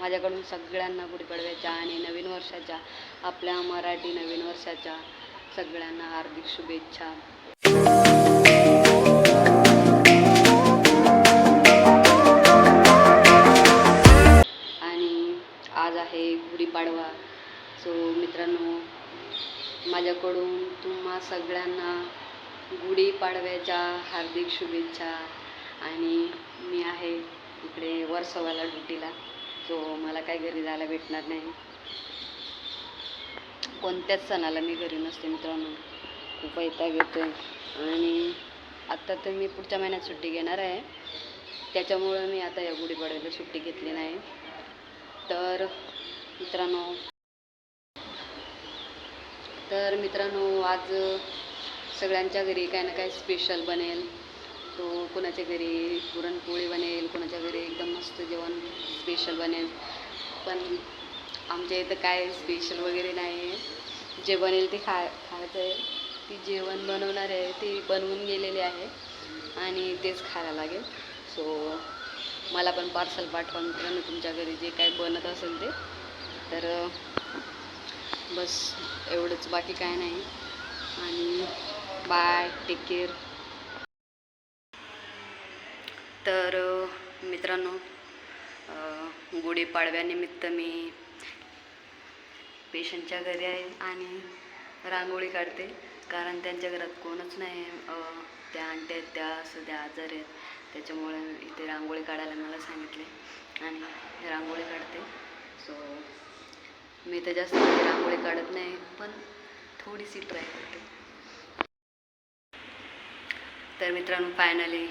माझ्याकडून सगळ्यांना गुढीपाडव्याच्या आणि नवीन वर्षाच्या, आपल्या मराठी नवीन वर्षाच्या सगळ्यांना हार्दिक शुभेच्छा. आणि आज आहे गुढीपाडवा. सो मित्रांनो, माझ्याकडून तुम्हा सगळ्यांना गुढीपाडव्याच्या हार्दिक शुभेच्छा. आणि मी आहे इकडे वर्सोवाला ड्युटीला, सो मला काही घरी जायला भेटणार नाही. कोणत्याच सणाला मी घरी नसते मित्रांनो, खूप वैताग येतो आहे. आणि आत्ता तर मी पुढच्या महिन्यात सुट्टी घेणार आहे, त्याच्यामुळं मी आता या गुढीपाडव्याला सुट्टी घेतली नाही. तर मित्रांनो आज सगळ्यांच्या घरी काही ना काही स्पेशल बनेल. तो कोणाच्या घरी पुरणपोळी बनेल, कोणाच्या घरी एकदम मस्त जेवण स्पेशल बनेल. पण आमच्या इथं काय स्पेशल वगैरे नाही आहे. जे बनेल ते खायचं आहे. ती जेवण बनवणार आहे ते बनवून गेलेले आहे आणि तेच खायला लागेल. सो मला पण पार्सल पाठवा मित्रांनो, तुमच्या घरी जे काय बनत असेल ते. तर बस एवढंच, बाकी काय नाही. आणि बाय, टेक केअर. तर मित्रांनो, गुढीपाडव्यानिमित्त मी पेशंटच्या घरी आहे आणि रांगोळी काढते, कारण त्यांच्या घरात कोणच नाही. त्या आंटी आहेत, त्या सध्या आजार आहेत, त्याच्यामुळे इथे रांगोळी काढायला मला सांगितले आणि रांगोळी काढते. सो मी तर जास्त रांगोळी काढत नाही, पण थोडीशी ट्राय करते. तर मित्रांनो, फायनली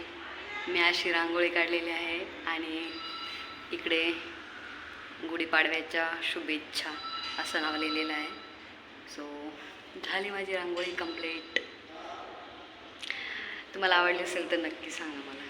मी अशी रांगोळी काढलेली आहे आणि इकडे गुढीपाडव्याच्या शुभेच्छा असं नाव लिहिलेलं आहे. सो झाली माझी रांगोळी कंप्लीट. तुम्हाला आवडली असेल तर नक्की सांगा मला.